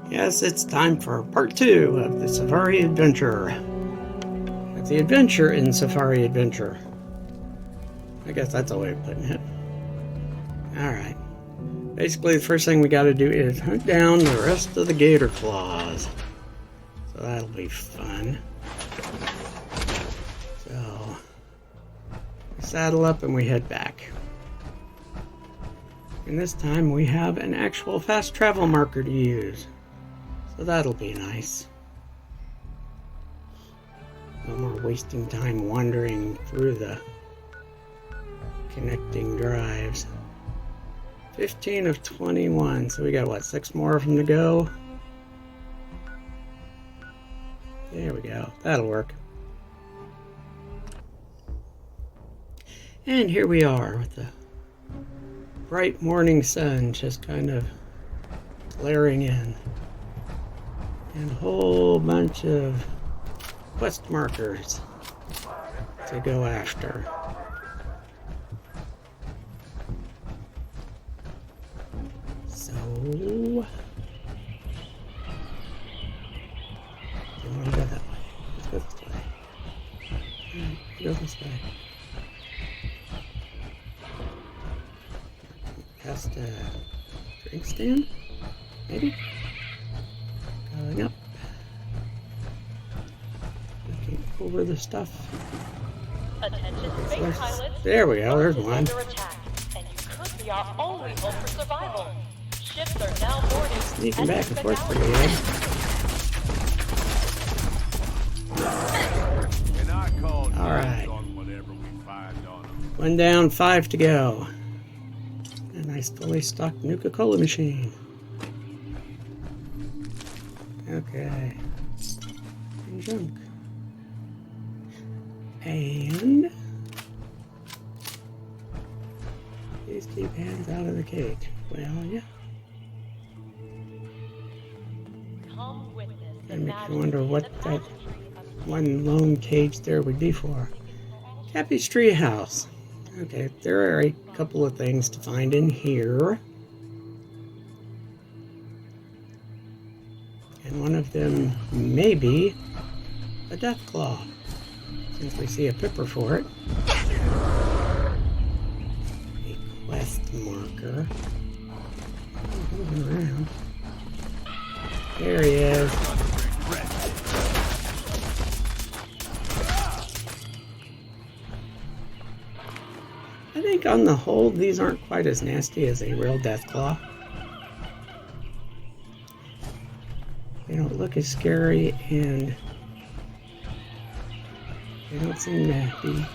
Yes, it's time for part 2 of the Safari Adventure. It's the adventure in Safari Adventure. I guess that's a way of putting it. Alright. Basically, the first thing we gotta do is hunt down the rest of the Gatorclaws. So that'll be fun. So, we saddle up and we head back. And this time we have an actual fast travel marker to use. So that'll be nice. No more wasting time wandering through the connecting drives. 15 of 21, so we got what, 6 more of them to go? There we go, that'll work. And here we are with the bright morning sun just kind of glaring in. And a whole bunch of quest markers to go after. So, do you want to go that way? Let's go this way. Alright, go this way. Past a drink stand? Maybe? Going up. Looking over the stuff. Attention space pilots. There we go, there's one. Under attack, and you could be our only hope for survival. Ships are now boarding. Sneaking back and forth pretty good. Alright. 1 down, 5 to go. A nice fully stocked Nuka-Cola machine. Okay. And junk. And please keep hands out of the cage. Well, yeah. That makes me wonder what that one lone cage there would be for. Cappy's tree house. Okay, there are a couple of things to find in here. And one of them may be a Deathclaw, since we see a pipper for it. A quest marker. Moving around. There he is. I think on the whole, these aren't quite as nasty as a real Deathclaw. They don't look as scary, and they don't seem to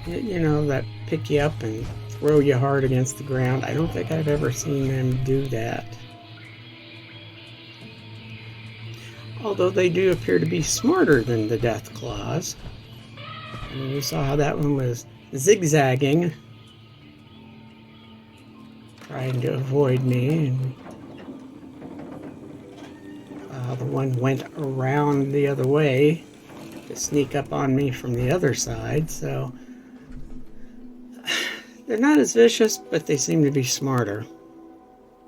be, you know, that pick you up and throw you hard against the ground. I don't think I've ever seen them do that. Although they do appear to be smarter than the Deathclaws. I mean, you saw how that one was zigzagging, trying to avoid me, and the one went around the other way to sneak up on me from the other side. So they're not as vicious, but they seem to be smarter.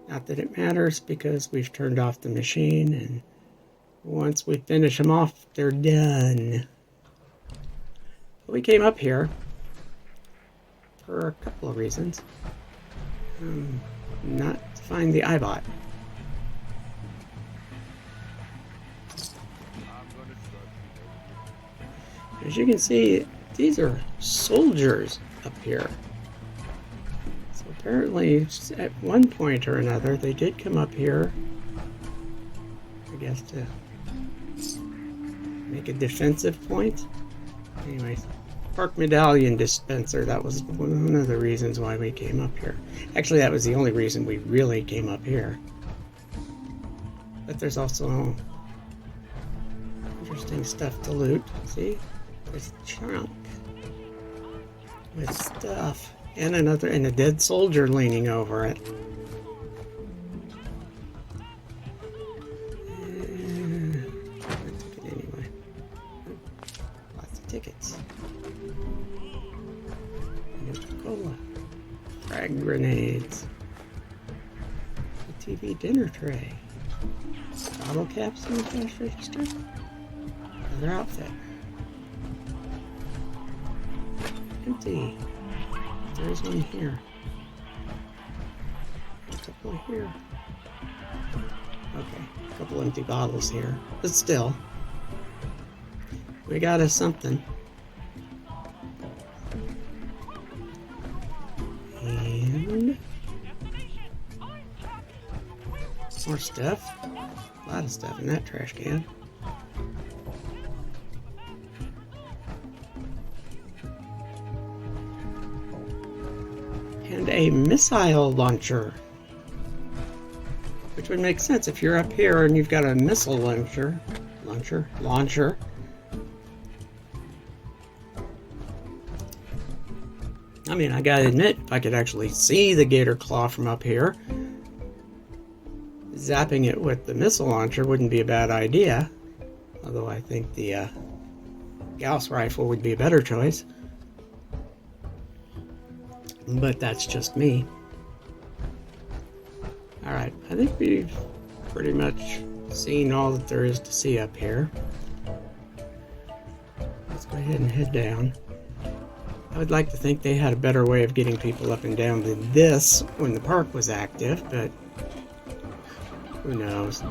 Not that it matters, because we've turned off the machine, and once we finish them off, they're done. But we came up here for a couple of reasons. Not to find the iBot. As you can see, these are soldiers up here. So apparently, at one point or another, they did come up here, I guess, to make a defensive point. Anyways, Park Medallion Dispenser, that was one of the reasons why we came up here. Actually, that was the only reason we really came up here. But there's also interesting stuff to loot. See? There's a trunk with stuff, and a dead soldier leaning over it. tickets. Coca-Cola. Frag grenades. A TV dinner tray. Bottle caps in the cash register. Another outfit. Empty. There's one here. A couple here. Okay, a couple empty bottles here. But still, we got us something. And more stuff. A lot of stuff in that trash can. And a missile launcher. Which would make sense if you're up here and you've got a missile launcher. I mean, I gotta admit, if I could actually see the Gatorclaw from up here, zapping it with the missile launcher wouldn't be a bad idea. Although I think the Gauss rifle would be a better choice. But that's just me. Alright, I think we've pretty much seen all that there is to see up here. Let's go ahead and head down. I would like to think they had a better way of getting people up and down than this when the park was active, but who knows.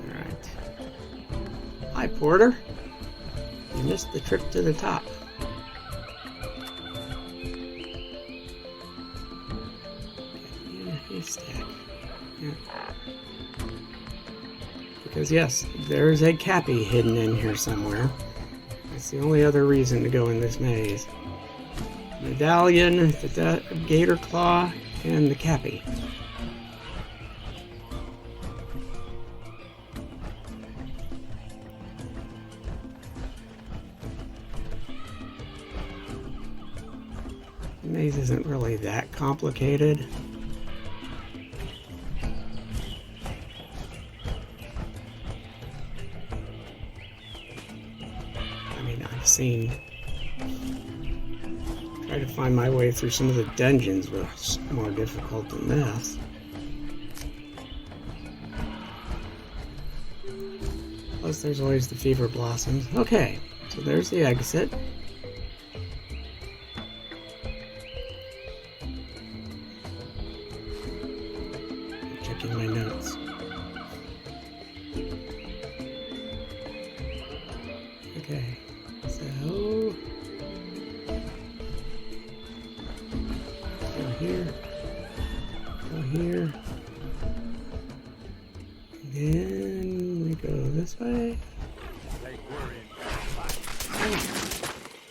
Alright. Hi, Porter. You missed the trip to the top. Stack. Yeah. Because yes, there's a cappy hidden in here somewhere. That's the only other reason to go in this maze. Medallion, the Gatorclaw, and the cappy. The maze isn't really that complicated. Try to find my way through some of the dungeons was more difficult than this. Plus there's always the fever blossoms. Okay, so there's the exit. I'm checking my notes. Okay. So, go here, and then we go this way.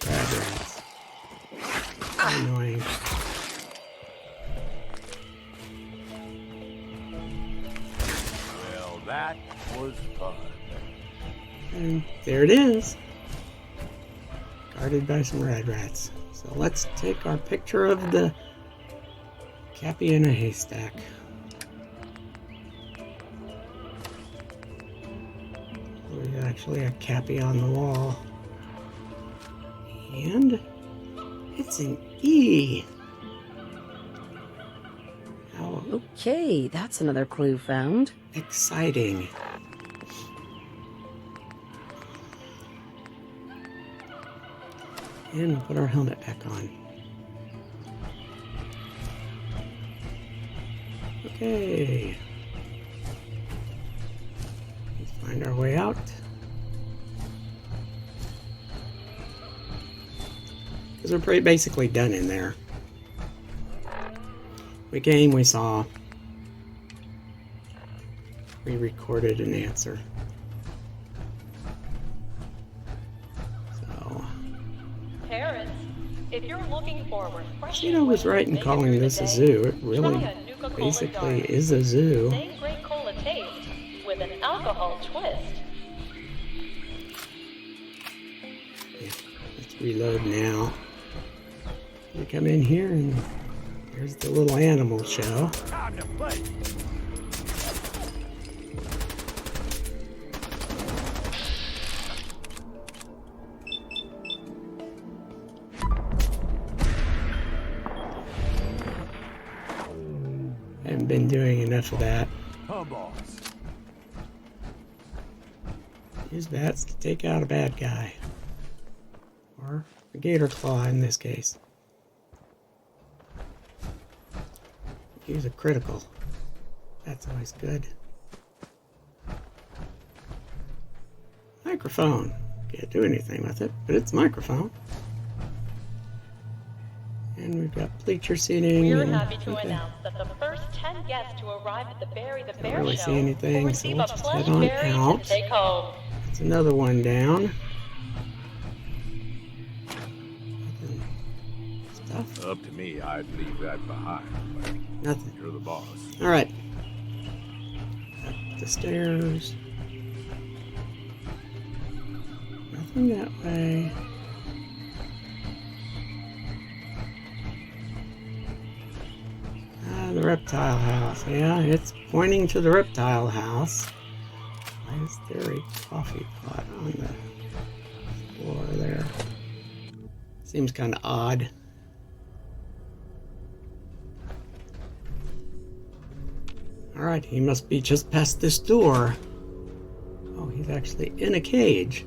Crab rats. Annoying. Well, that was fun. And there it is. Guarded by some red rats. So let's take our picture of the cappy in a haystack. There's actually a cappy on the wall. And it's an E. How Okay, that's another clue found. exciting. And we'll put our helmet back on. Okay. Let's find our way out. Because we're basically done in there. We came, we saw. We recorded an answer. So. Parents, if you're looking for refreshing, You know, I was right in calling this a zoo. It really basically is a zoo. Same great cola taste with an alcohol twist. Yeah, let's reload now. We come in here and there's the little animal show. Time to play. haven't been doing enough of that. Huh, boss? Use bats to take out a bad guy. Or a gator claw in this case. Use a critical. That's always good. Microphone. Can't do anything with it, but it's a microphone. And we've got bleacher seating. We're and happy to something. announce that the first 10 guests to arrive at the Barry the Bear really show see anything, will so receive we'll a just plush head on berry out. to take home. It's another one down. Stuff. Up to me, I'd leave that behind. But Nothing. you're the boss. All right. Up the stairs. Nothing that way. The reptile house. Yeah, it's pointing to the reptile house. Why is there a coffee pot on the floor there? Seems kind of odd. Alright, he must be just past this door. Oh, he's actually in a cage.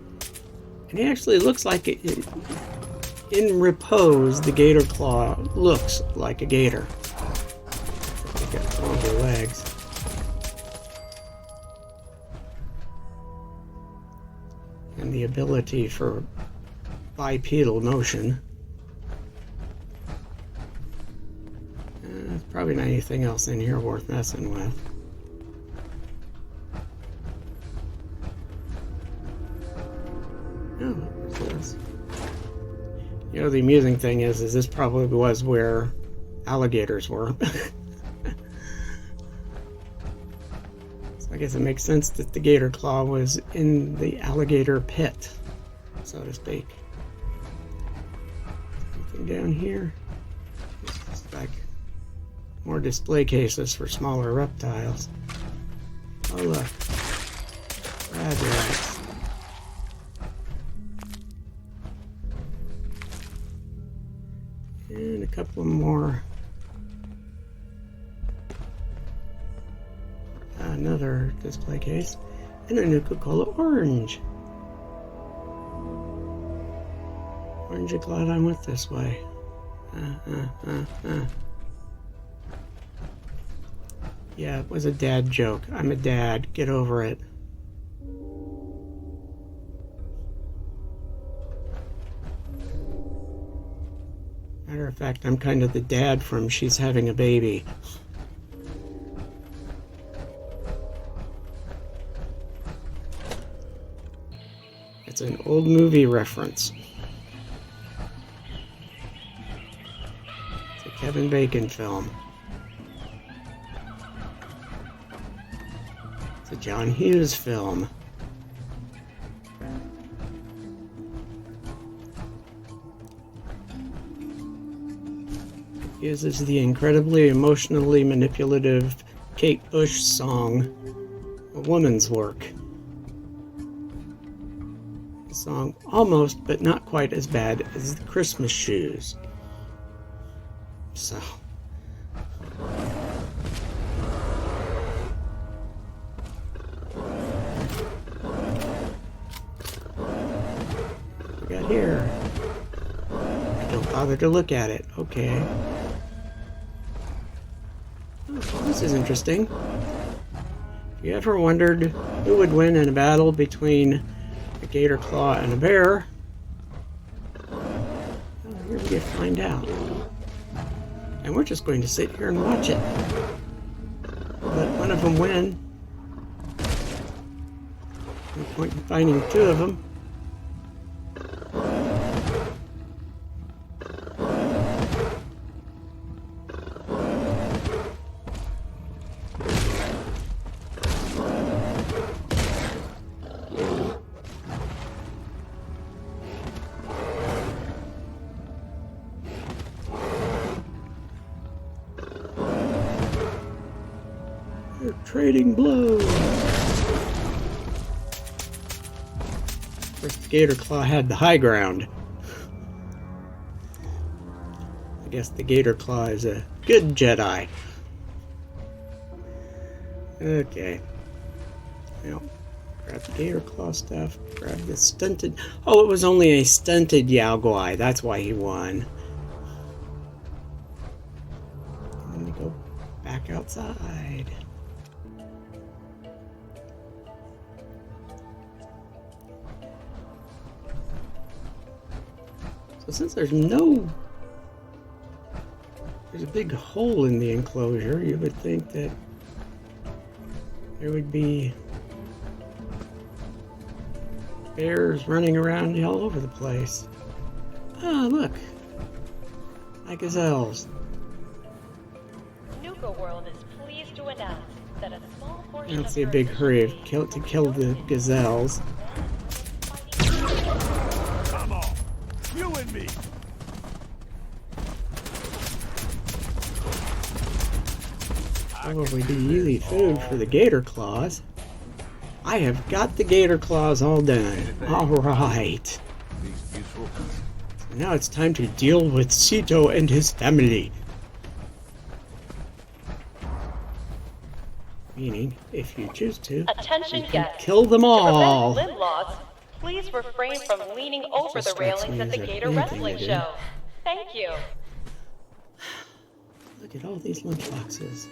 And he actually looks like in repose, the gator claw looks like a gator. They got longer legs. And the ability for bipedal motion. There's probably not anything else in here worth messing with. Oh, what's this? You know, the amusing thing is this probably was where alligators were. So I guess it makes sense that the gator claw was in the alligator pit, so to speak. Anything down here? It's just like more display cases for smaller reptiles. Oh look, rad rats. And a couple more. Another display case. And a Nuka-Cola orange. Aren't you glad I went this way? Yeah, it was a dad joke. I'm a dad. Get over it. Matter of fact, I'm kind of the dad from She's Having a Baby. It's an old movie reference. It's a Kevin Bacon film. It's a John Hughes film. It uses the incredibly emotionally manipulative Kate Bush song, A Woman's Work. The song almost, but not quite as bad as the Christmas Shoes. So. What we got here? Don't bother to look at it. Okay. Oh, this is interesting. If you ever wondered who would win in a battle between a gator claw and a bear, well, here we find out. And we're just going to sit here and watch it. Let one of them win. No point in finding two of them. They're trading blows. Of course, the gator claw had the high ground. I guess the gator claw is a good Jedi. Okay. Now, grab the Gatorclaw stuff. Grab the stunted... Oh, it was only a stunted Yao Guai. That's why he won. Let me go back outside. So since there's a big hole in the enclosure, you would think that there would be bears running around all over the place. Ah, look. My gazelles. Nuka World is pleased to announce that a small I portion don't of see a your big hurry to efficiency kill the gazelles. Come on. You and me. Probably be easy food for the Gatorclaws. I have got the Gatorclaws all done. Alright. These useful. So now it's time to deal with Sito and his family. Meaning, if you choose to, Attention you can guests. kill them all. To prevent limb loss, please refrain from leaning over Just the strikes railings me at the as a Gator bad thing Wrestling to do. Show. Thank you. Look at all these lunchboxes.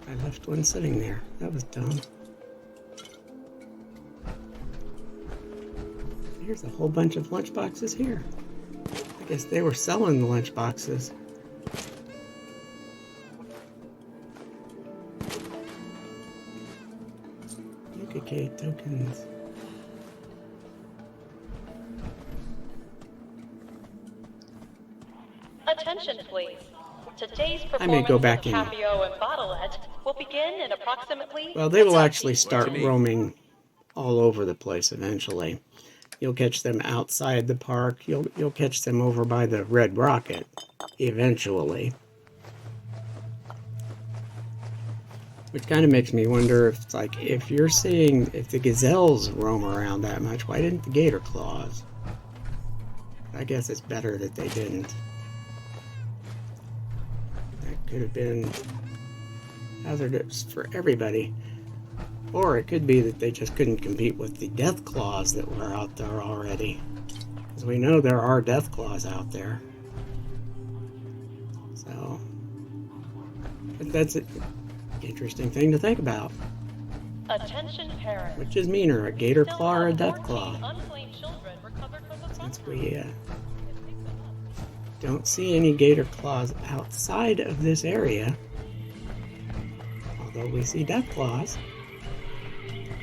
I left one sitting there. That was dumb. Here's a whole bunch of lunchboxes here. I guess they were selling the lunchboxes. Yuka tokens. Attention, please. Today's I may performance go back of in. Capio and Bottleette will begin in approximately... Well, they will actually start roaming all over the place eventually. You'll catch them outside the park. You'll catch them over by the Red Rocket eventually. Which kind of makes me wonder if it's like, if the gazelles roam around that much, why didn't the Gatorclaws? I guess it's better that they didn't. That could have been hazardous for everybody. Or it could be that they just couldn't compete with the Deathclaws that were out there already. Because we know there are Deathclaws out there. So, but that's an interesting thing to think about. Attention parents. Which is meaner, a Gatorclaw or a Still have Deathclaw? 14 unclaimed children recovered from the Since fire. we don't see any Gatorclaws outside of this area. Although we see Deathclaws.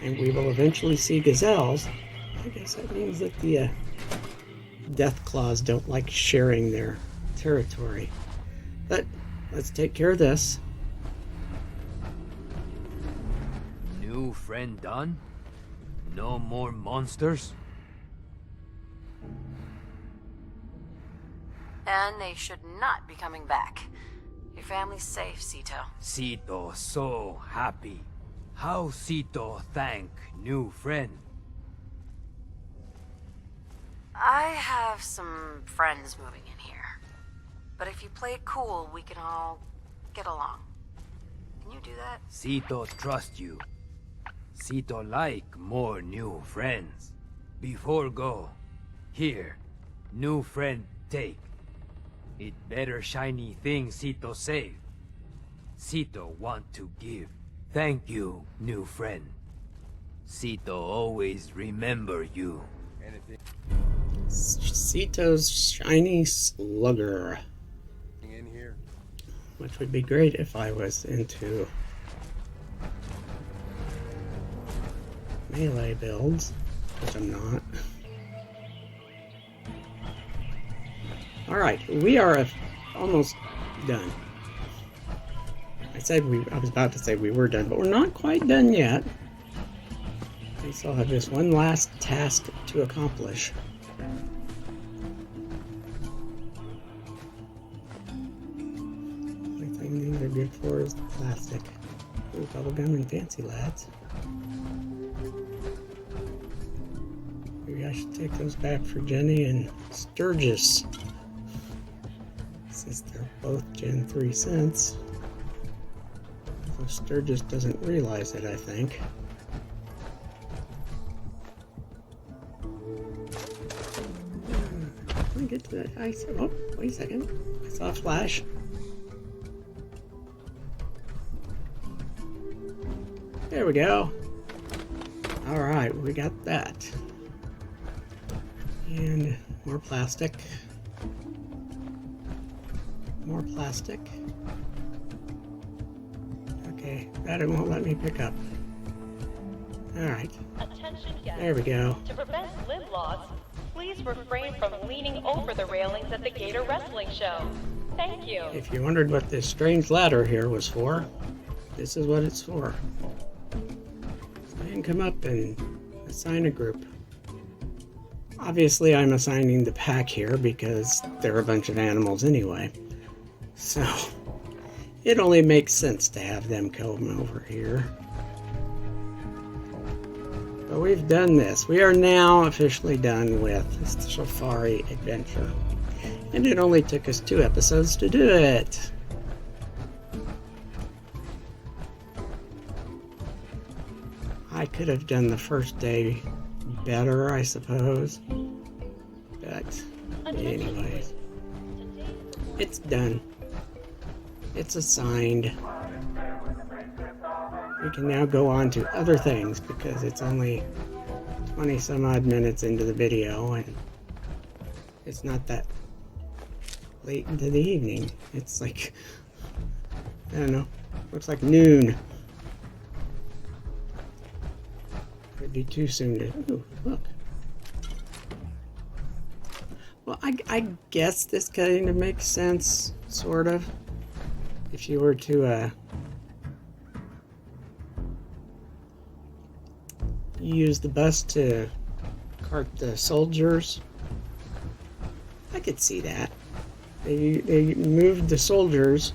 And we will eventually see gazelles. I guess that means that the Deathclaws don't like sharing their territory. But let's take care of this. New friend done? No more monsters? And they should not be coming back. Your family's safe, Sito. Sito so happy. How Sito thank new friend? I have some friends moving in here. But if you play it cool, we can all get along. Can you do that? Sito trust you. Sito like more new friends. Before go, here, new friend take. It better shiny thing Sito save. Sito want to give. Thank you, new friend. Sito always remember you. Anything Sito's shiny slugger. in here? Which would be great if I was into melee builds, which I'm not. Alright, we are almost done. I was about to say we were done, but we're not quite done yet. We still have this one last task to accomplish. Only thing these are good for is the plastic. Ooh, bubblegum and fancy lads. Maybe I should take those back for Jenny and Sturgis, since they're both Gen 3 synths. So Sturgis doesn't realize it, I think. Let me get to that ice. Oh, wait a second. I saw a flash. There we go. Alright, we got that. And more plastic. More plastic. Okay, that it won't let me pick up. Alright, Attention guests. there we go. To prevent limb loss, please refrain from leaning over the railings at the Gator Wrestling Show. Thank you. If you wondered what this strange ladder here was for, this is what it's for. So I can come up and assign a group. Obviously, I'm assigning the pack here because they're a bunch of animals anyway. So, it only makes sense to have them come over here. But we've done this. We are now officially done with the Safari Adventure. And it only took us 2 episodes to do it. I could have done the first day better, I suppose. But anyways, it's done. It's assigned. We can now go on to other things because it's only 20 some odd minutes into the video and it's not that late into the evening. It's like, I don't know, looks like noon. It'd be too soon to, ooh, look. Well, I guess this kind of makes sense, sort of. If you were to use the bus to cart the soldiers, I could see that. They moved the soldiers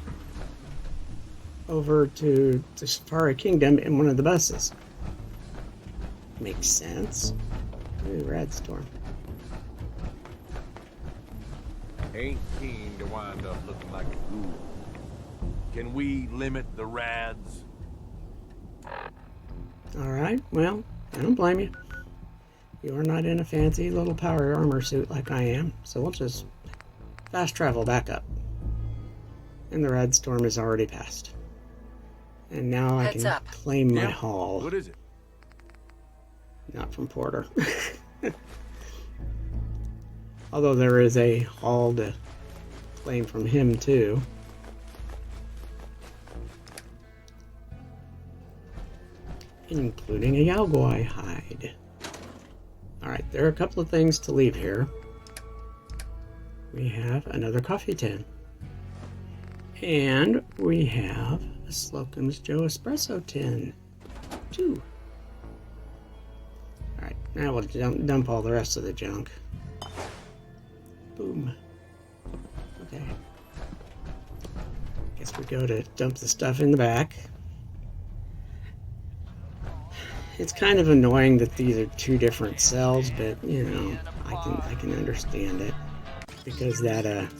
over to the Safari Kingdom in one of the buses. Makes sense. Ooh, rad storm. Ain't keen to wind up looking like a ghoul. Can we limit the rads? Alright, well, I don't blame you. You are not in a fancy little power armor suit like I am, so we'll just fast travel back up. And the rad storm is already passed. And now I Heads can up. claim my Yeah? haul. What is it? Not from Porter. Although there is a haul to claim from him too. Including a Yaogwai hide. Alright, there are a couple of things to leave here. We have another coffee tin. And we have a Slocum's Joe espresso tin. 2. Alright, now we'll dump all the rest of the junk. Boom. Okay. Guess we go to dump the stuff in the back. It's kind of annoying that these are 2 different cells, but you know, I can understand it. Because that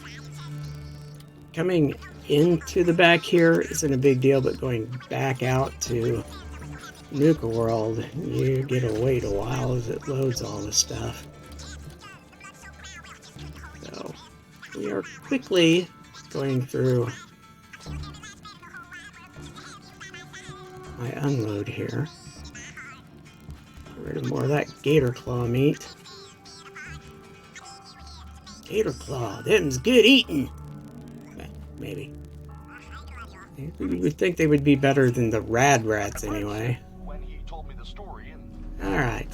coming into the back here isn't a big deal, but going back out to Nuka World, you get to wait a while as it loads all the stuff. So we are quickly going through my unload here. Get rid of more of that Gatorclaw meat. Gatorclaw, them's good eating. Maybe. You would think they would be better than the rad rats anyway. Alright.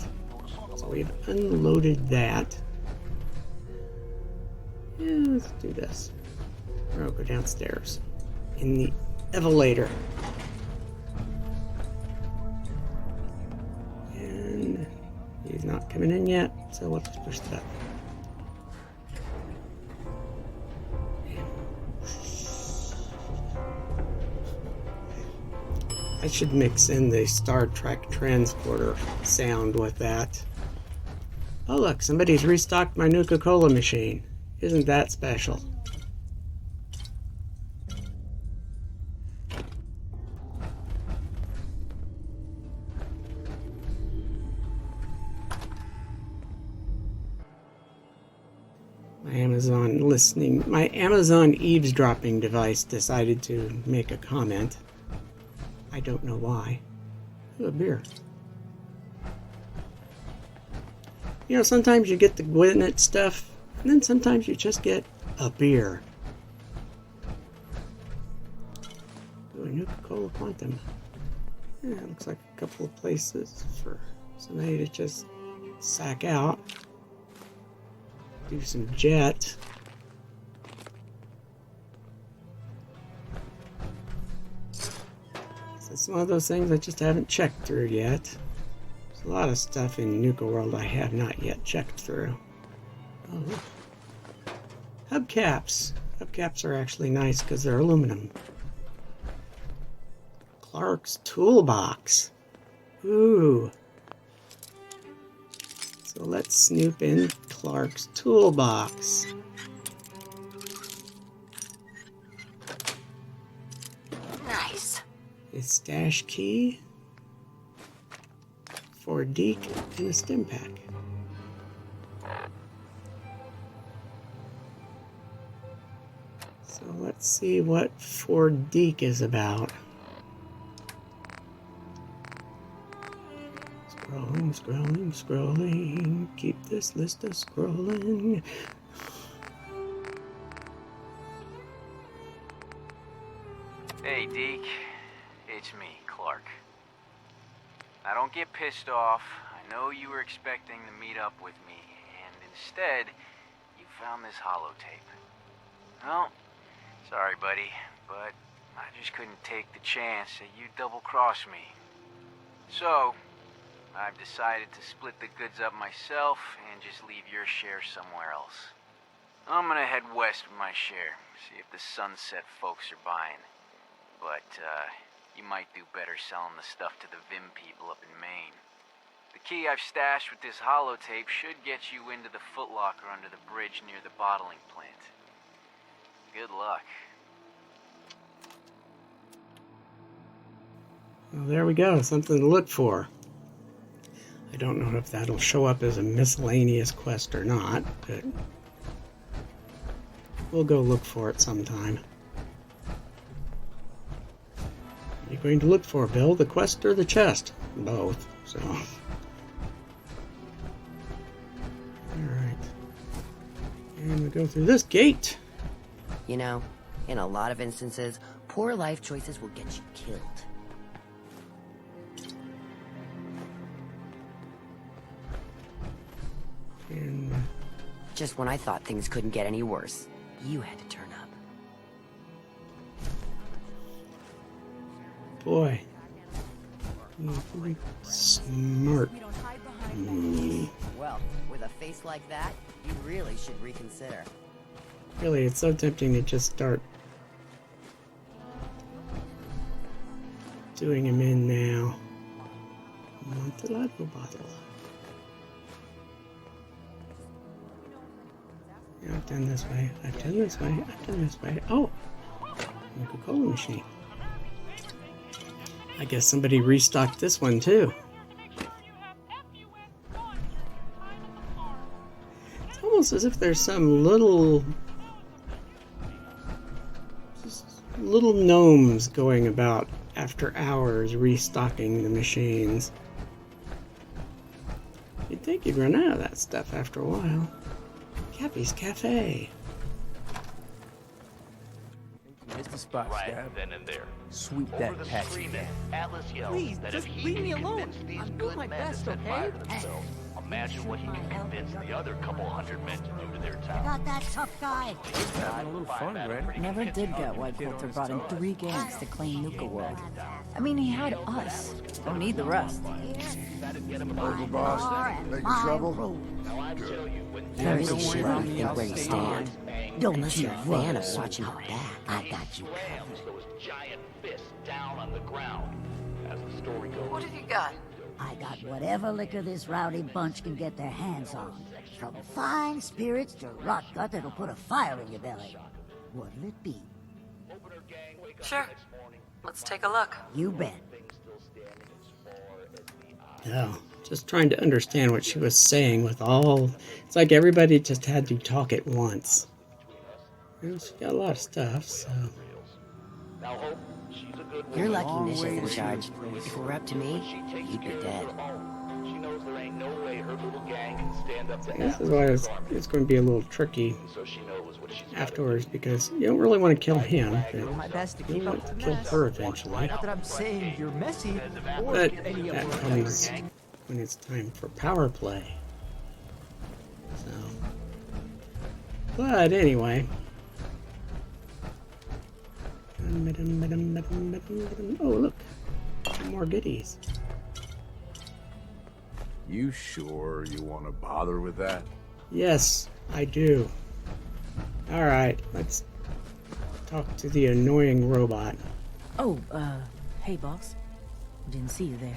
So we've unloaded that. Yeah, let's do this. I'll go downstairs. In the elevator. And he's not coming in yet, so we'll just push that. I should mix in the Star Trek transporter sound with that. Oh look, somebody's restocked my Nuka-Cola machine. Isn't that special? My Amazon eavesdropping device decided to make a comment. I don't know why. Ooh, a beer. You know, sometimes you get the Gwyneth stuff, and then sometimes you just get a beer. Ooh, a Nuka-Cola Quantum. Yeah, it looks like a couple of places for somebody to just sack out. Do some jet. So it's one of those things I just haven't checked through yet. There's a lot of stuff in Nuka World I have not yet checked through. Oh, look. Hubcaps. Hubcaps are actually nice because they're aluminum. Clark's Toolbox. Ooh. So let's snoop in Clark's Toolbox. Nice. A stash key for Deke and a stim pack. So let's see what Ford Deke is about. Scrolling, scrolling, scrolling. Keep this list of scrolling. Hey, Deke. It's me, Clark. Now don't get pissed off. I know you were expecting to meet up with me, and instead, you found this holotape. Well, sorry, buddy, but I just couldn't take the chance that you'd double-cross me. So, I've decided to split the goods up myself and just leave your share somewhere else. I'm gonna head west with my share, see if the Sunset folks are buying. But, you might do better selling the stuff to the Vim people up in Maine. The key I've stashed with this holotape should get you into the footlocker under the bridge near the bottling plant. Good luck. Well, there we go. Something to look for. I don't know if that'll show up as a miscellaneous quest or not, but we'll go look for it sometime. What are you going to look for, Bill? The quest or the chest? Both, so. Alright. And we go through this gate. You know, in a lot of instances, poor life choices will get you killed. And Just when I thought things couldn't get any worse, you had to turn up. boy. He's pretty smart. Well, with a face like that, you really should reconsider. Really, it's so tempting to just start doing him in now. Amontillado bottle. Yeah, I've done this way. I've done this way. I've done this way. Oh! Coca-Cola machine. I guess somebody restocked this one too. It's almost as if there's some little gnomes going about after hours restocking the machines. You'd think you'd run out of that stuff after a while. Cappy's Cafe. It's the spot, Right Scab. then and there. Sweep Over that the patch screaming, again. Atlas yells Please, that just if he leave can me alone. convince these I'm good doing my men best, to set okay? fire to themselves, imagine what he can convince the other couple hundred men to do to their town. Got that tough guy. Having a little fun, Brett. Never did get why Coulter brought in 3 gangs to claim Nuka World. I mean, he had us. Don't need the rest. Boss, making trouble? Very sure I think where you stand. Don't Unless you you're a fan of watching your back. I got you. Slams those giant fists down on the ground. As the story goes, What have you got? I got whatever liquor this rowdy bunch can get their hands on. From fine spirits to rot gut that'll put a fire in your belly. What'll it be? Sure. Let's take a look. You bet. Oh, just trying to understand what she was saying with all... It's like everybody just had to talk at once. And she got a lot of stuff, so... You're lucky Nisha's in charge. If it were up to me, you'd be dead. This is why it's going to be a little tricky afterwards, because you don't really want to kill him, but My best to you keep want up to the kill mess. her eventually. Not that I'm saying you're messy. But that comes when it's time for power play. So, but anyway. Oh, look. Some more goodies. You sure you want to bother with that? Yes, I do. Alright, let's talk to the annoying robot. Oh, hey, boss. Didn't see you there.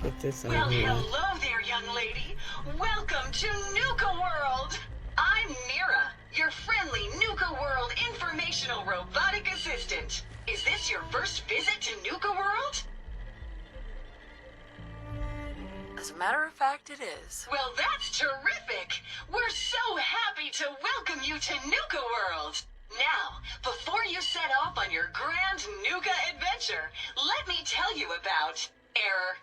Get this Well, over with. hello there, young lady. Welcome to Nuka World. I'm Mira, your friendly Nuka World informational robotic assistant. Is this your first visit to Nuka World? As a matter of fact, it is. Well, that's terrific. We're so happy to welcome you to Nuka World. Now, before you set off on your grand Nuka adventure, let me tell you about error,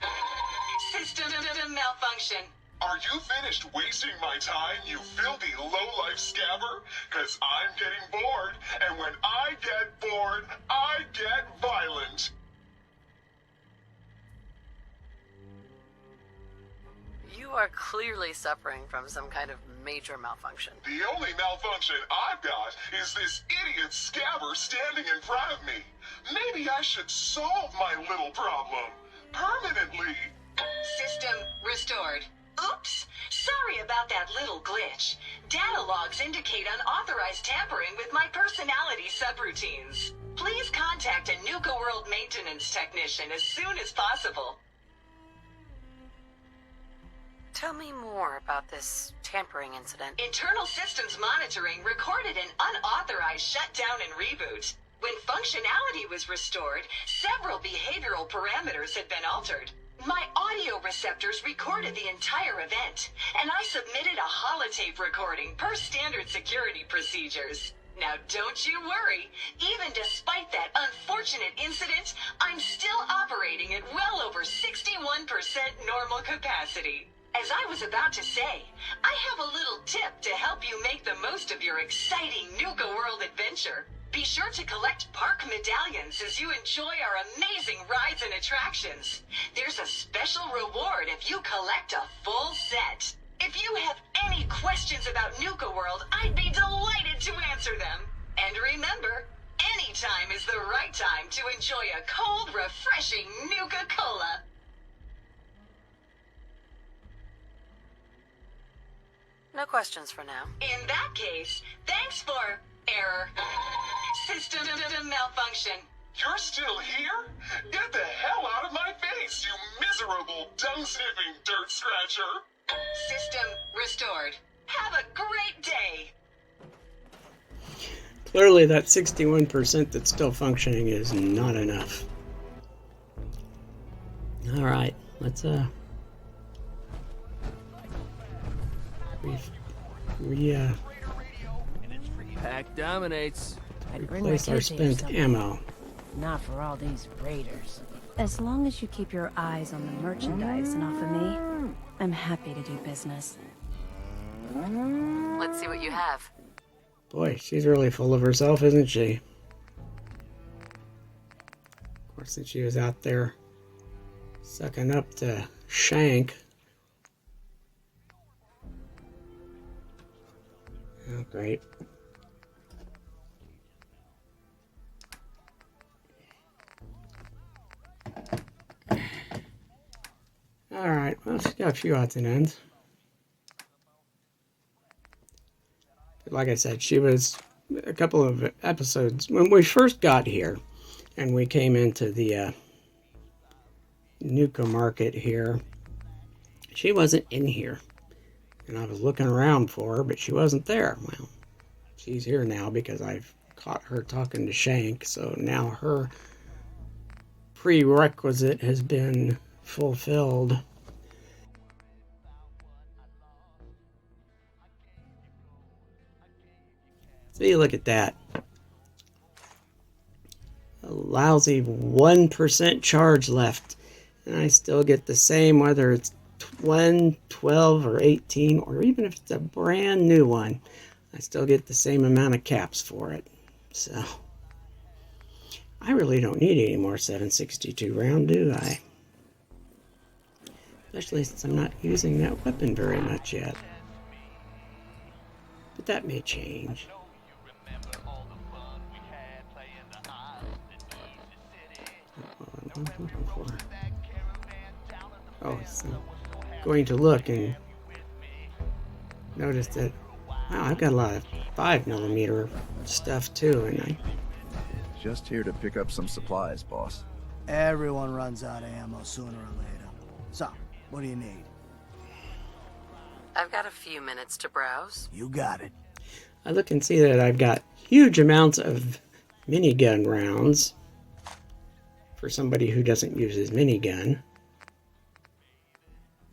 system malfunction. Are you finished wasting my time, you filthy low-life scabber? 'Cause I'm getting bored, and when I get bored, I get violent. You are clearly suffering from some kind of major malfunction. The only malfunction I've got is this idiot scabber standing in front of me. Maybe I should solve my little problem permanently. System restored. Oops! Sorry about that little glitch. Data logs indicate unauthorized tampering with my personality subroutines. Please contact a Nuka World maintenance technician as soon as possible. Tell me more about this tampering incident. Internal systems monitoring recorded an unauthorized shutdown and reboot. When functionality was restored, several behavioral parameters had been altered. My audio receptors recorded the entire event, and I submitted a holotape recording per standard security procedures. Now don't you worry, even despite that unfortunate incident, I'm still operating at well over 61% normal capacity. As I was about to say, I have a little tip to help you make the most of your exciting Nuka World adventure. Be sure to collect park medallions as you enjoy our amazing rides and attractions. There's a special reward if you collect a full set. If you have any questions about Nuka World, I'd be delighted to answer them. And remember, any time is the right time to enjoy a cold, refreshing Nuka-Cola. No questions for now. In that case, thanks for error. System malfunction. You're still here? Get the hell out of my face, you miserable, dung-sniffing dirt scratcher! System restored. Have a great day. Clearly that 61% that's still functioning is not enough. Alright, let's Pack dominates. I'd bring my replace our kid to you spent sometime. ammo. Not for all these raiders. As long as you keep your eyes on the merchandise and off of me, I'm happy to do business. Let's see what you have. Boy, she's really full of herself, isn't she? Of course, since she was out there sucking up to Shank. Oh, great. Alright, well, she's got a few odds and ends. But like I said, she was a couple of episodes when we first got here and we came into the Nuka market here. She wasn't in here. And I was looking around for her, but she wasn't there. Well, she's here now because I've caught her talking to Shank, so now her prerequisite has been fulfilled. See, look at that. A lousy 1% charge left. And I still get the same whether it's 1, 12, or 18, or even if it's a brand new one. I still get the same amount of caps for it. So, I really don't need any more 7.62 round, do I? Especially since I'm not using that weapon very much yet. But that may change. Oh, so I'm going to look and notice that, wow, I've got a lot of 5mm stuff too, and I... Just here to pick up some supplies, boss. Everyone runs out of ammo sooner or later. So, what do you need? I've got a few minutes to browse. You got it. I look and see that I've got huge amounts of minigun rounds for somebody who doesn't use his minigun.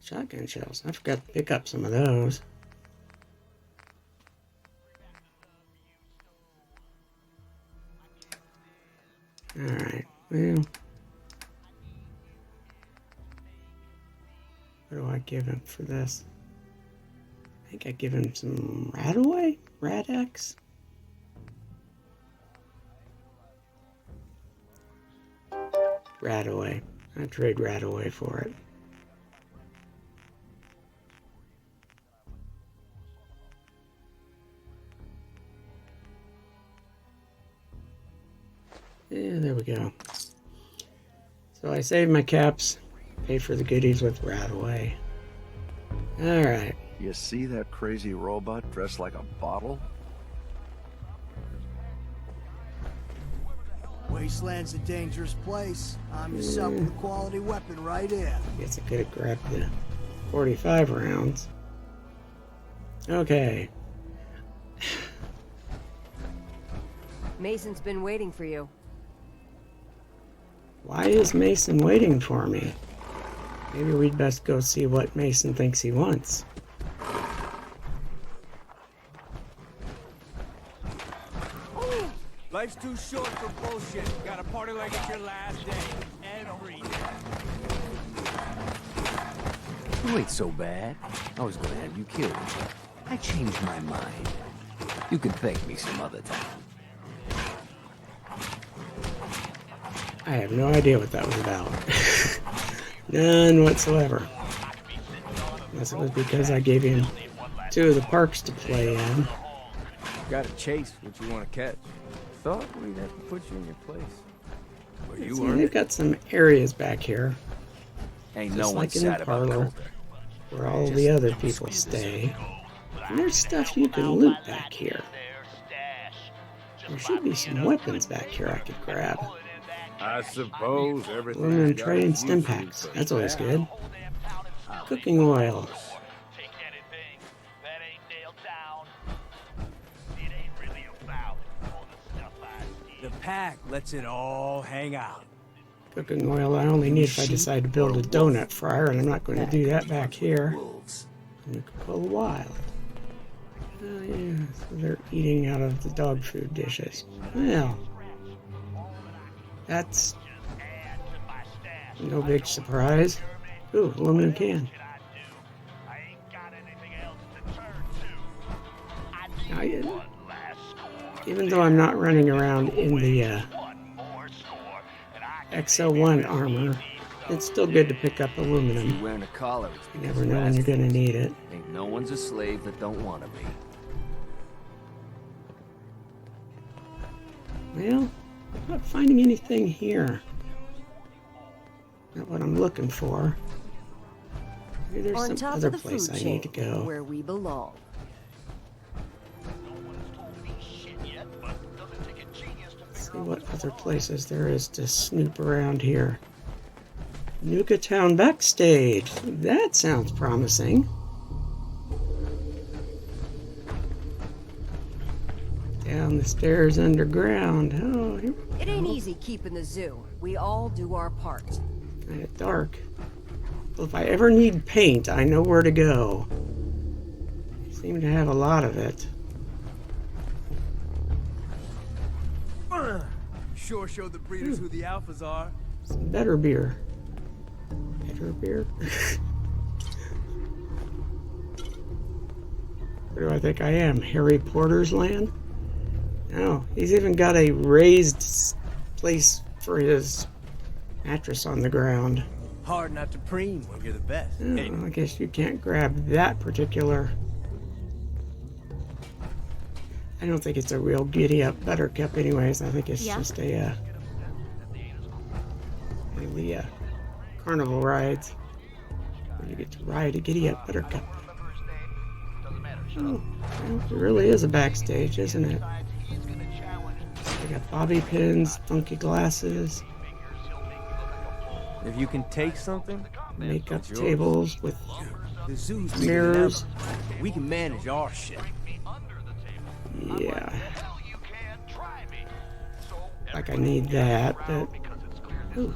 Shotgun shells. I forgot to pick up some of those. Alright, well. What do I give him for this? I think I give him some Radaway? Rad-X? Radaway. I trade Radaway for it. Yeah, there we go. So I saved my caps, paid for the goodies with Radaway. Alright. You see that crazy robot dressed like a bottle? Wasteland's a dangerous place. I'm yourself with a quality weapon right here. Guess I could have grabbed the 45 rounds. Okay. Mason's been waiting for you. Why is Mason waiting for me? Maybe we'd best go see what Mason thinks he wants. Life's too short for bullshit. Gotta party like it's your last day. Every day. You ain't so bad. I was gonna have you killed. I changed my mind. You can thank me some other time. I have no idea what that was about. None whatsoever. Unless it was because I gave him 2 of the parks to play in. Gotta chase what you want to catch. Thought we'd have to put you in your place. Well, you See, they've got some areas back here. Ain't just no like in the parlor, where all the other people stay. And there's stuff you can loot back here. There should be some weapons back here I could grab. I suppose everything. Aluminum tray and stim packs. That's always good. Cooking oil. The pack lets it all hang out. Cooking oil I only need if I decide to build a donut fryer, and I'm not going to do that back here. And it could go a while. Oh yeah, so they're eating out of the dog food dishes. Well, that's no big surprise. Ooh, aluminum can. Now, even though I'm not running around in the XL1 armor, it's still good to pick up aluminum. You wearing a collar. You never know when you're going to need it. Ain't no one's a slave that don't want to be. Well, I'm not finding anything here. Not what I'm looking for. Maybe there's On some top other of the place food I chain, need to go. where we belong. Let's see what other places there is to snoop around here. Nuka Town backstage. That sounds promising. Down the stairs underground. Oh, here we It ain't go. easy keeping the zoo. We all do our part. Kind of dark. Well, if I ever need paint, I know where to go. They seem to have a lot of it. Sure showed the breeders who the alphas are. Some better beer. Better beer? Where do I think I am? Harry Porter's land? No, he's even got a raised place for his mattress on the ground. Hard not to preen when you're the best. Oh, I guess you can't grab that particular. I don't think it's a real giddy up buttercup anyways. I think it's just a carnival rides where you get to ride a giddy up buttercup. Oh, well, it really is a backstage, isn't it? They got bobby pins, funky glasses. If you can take something, makeup tables with the zoo's mirrors. We can manage our shit. Yeah. Like I need that, but ooh,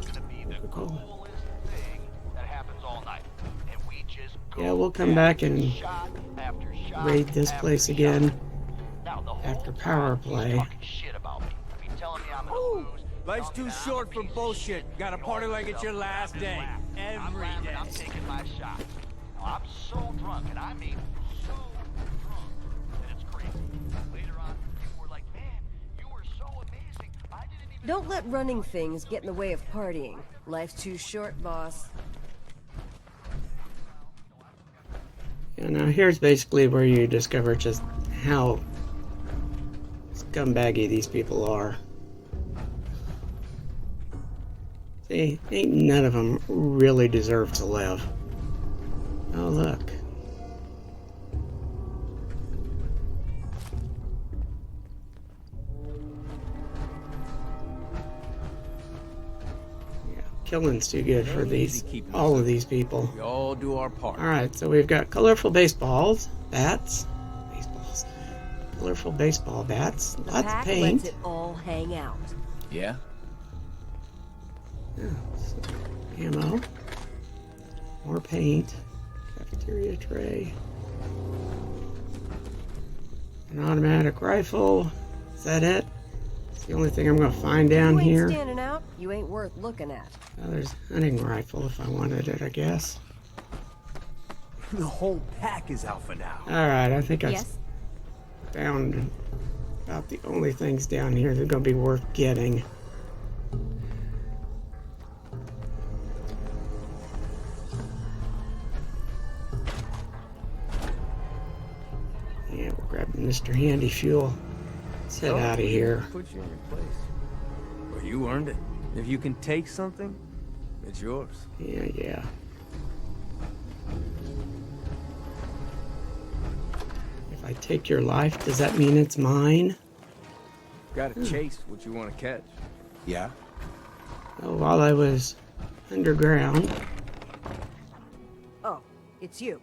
Coca-Cola. Yeah, we'll come back and raid this place again after power play. Life's too short for bullshit. Gotta party like it's your last day. Every day. I'm taking my shot. I'm so drunk, and I mean so drunk that it's crazy. Later on, people were like, man, you were so amazing. I didn't even... Don't let running things get in the way of partying. Life's too short, boss. Yeah, now here's basically where you discover just how scumbaggy these people are. See, ain't none of them really deserve to live. Oh, look. Yeah, killing's too good for all of these people. We all do our part. Alright, so we've got colorful bats, colorful baseball bats, The lots of pack paint. lets it all hang out. Yeah? Ammo. More paint. Cafeteria tray. An automatic rifle. Is that it? It's the only thing I'm going to find down You ain't here. standing out, you ain't worth looking at. Oh, there's a hunting rifle if I wanted it, I guess. The whole pack is alpha now. Alright, I think I've found about the only things down here that are going to be worth getting. Yeah, we'll grab Mr. Handy Fuel. Let's head out of here. Put you in your place. Well, you earned it. If you can take something, it's yours. Yeah. If I take your life, does that mean it's mine? Gotta chase what you want to catch. Yeah? Oh, while I was underground. Oh, it's you.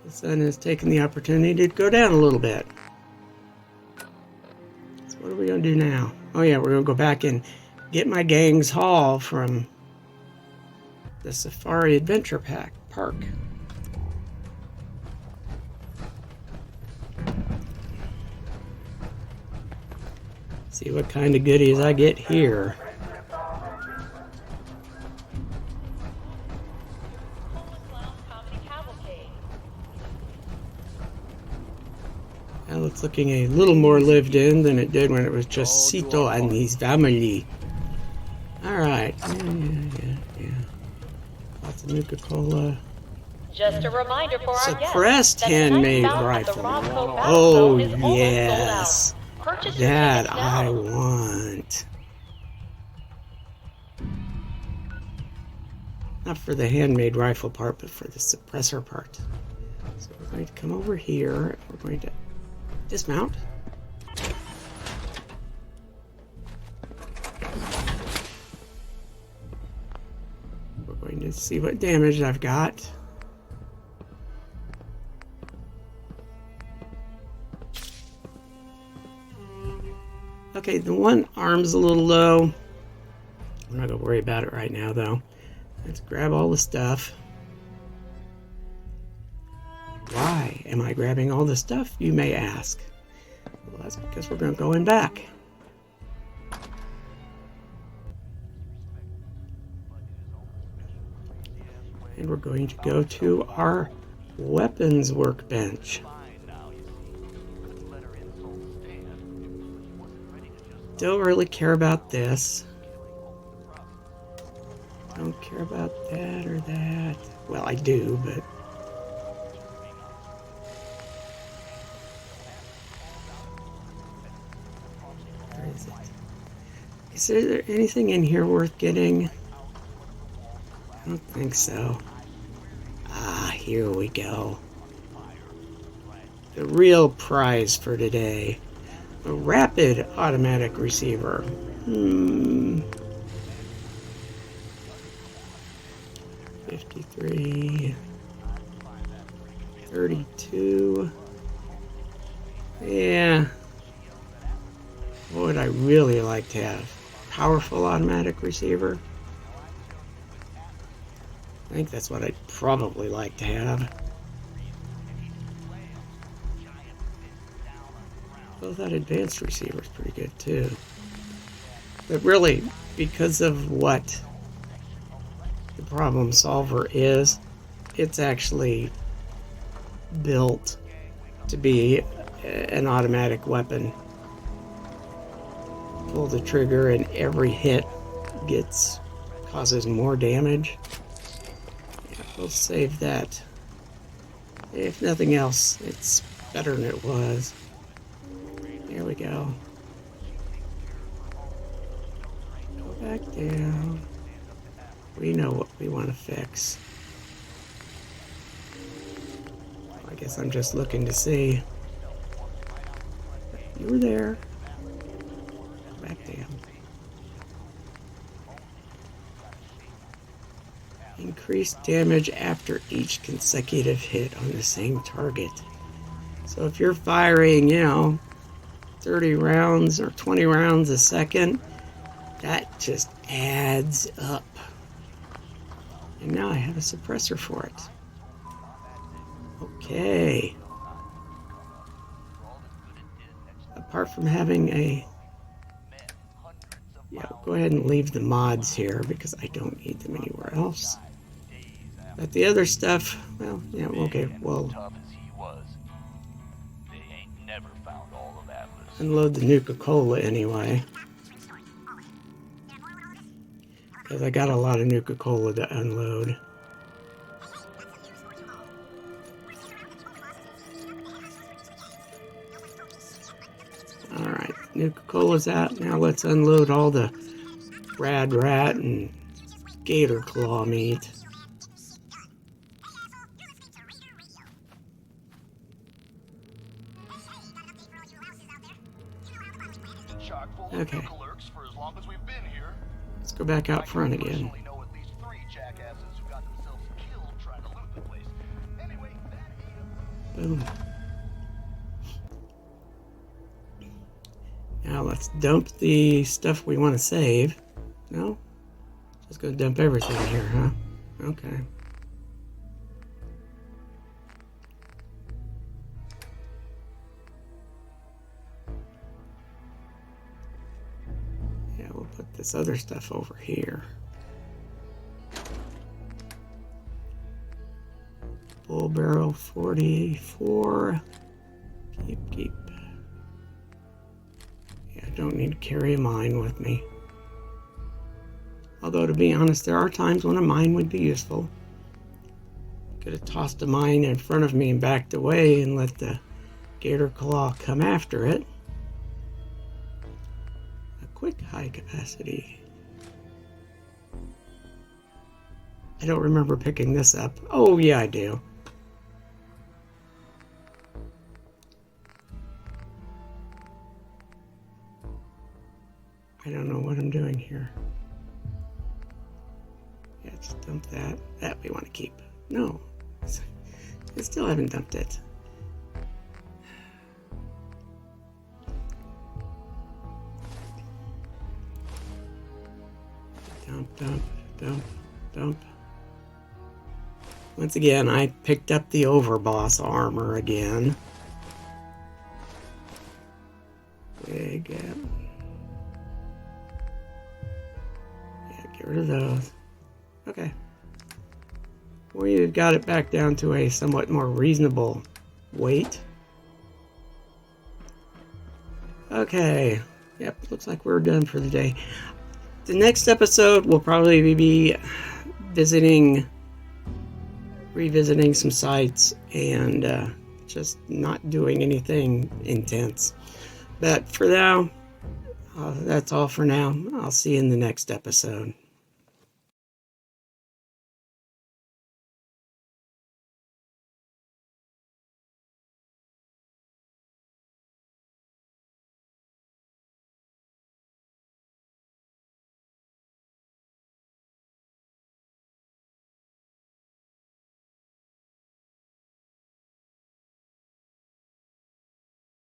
The sun has taken the opportunity to go down a little bit. So what are we going to do now? Oh yeah, we're going to go back and get my gang's haul from the Safari Adventure Park. See what kind of goodies I get here. Well, it's looking a little more lived in than it did when it was just Cito and his family. Alright. Yeah. Lots of Nuka-Cola. Just a reminder for our guests. Suppressed handmade rifle. Oh, yes. That I want. Not for the handmade rifle part, but for the suppressor part. So we're going to come over here. We're going to dismount. Let's see what damage I've got. Okay, the one arm's a little low. I'm not gonna worry about it right now, though. Let's grab all the stuff. Why am I grabbing all the stuff, you may ask? Well, that's because we're going to go in back. And we're going to go to our weapons workbench. Don't really care about this. Don't care about that or that. Well, I do, but... where is it? Is there anything in here worth getting? I don't think so. Ah, here we go. The real prize for today. A rapid automatic receiver. 53. 32. Yeah. What would I really like to have? Powerful automatic receiver? I think that's what I'd probably like to have. Well, that advanced receiver is pretty good too. But really, because of what the problem solver is, it's actually built to be an automatic weapon. Pull the trigger and every hit causes more damage. Yeah, we'll save that. If nothing else, it's better than it was. There we go. Go back down. We know what we want to fix. I guess I'm just looking to see. You were there. Go back down. Increase damage after each consecutive hit on the same target. So if you're firing, 30 rounds or 20 rounds a second, that just adds up. And now I have a suppressor for it. Okay. Apart from having a... yeah, go ahead and leave the mods here because I don't need them anywhere else. But the other stuff, well, yeah, okay, well... unload the Nuka-Cola anyway. Because I got a lot of Nuka-Cola to unload. Alright, Nuka-Cola's out. Now let's unload all the Rad Rat and Gatorclaw meat. Okay. Let's go back out front again. Boom. Now let's dump the stuff we want to save. No? Just gonna dump everything here, huh? Okay. Yeah, we'll put this other stuff over here. Bull barrel 44. Keep. Yeah, I don't need to carry a mine with me. Although, to be honest, there are times when a mine would be useful. Could have tossed a mine in front of me and backed away and let the Gatorclaw come after it. A quick high capacity. I don't remember picking this up. Oh, yeah, I do. I don't know what I'm doing here. Yeah, Just dump that. That we want to keep. No. I still haven't dumped it. Dump, dump, dump, dump. Once again, I picked up the overboss armor again. Big, yeah, get rid of those. Okay. We've got it back down to a somewhat more reasonable weight. Okay. Yep, looks like we're done for the day. The next episode will probably be revisiting some sites and just not doing anything intense. But for now, that's all for now. I'll see you in the next episode.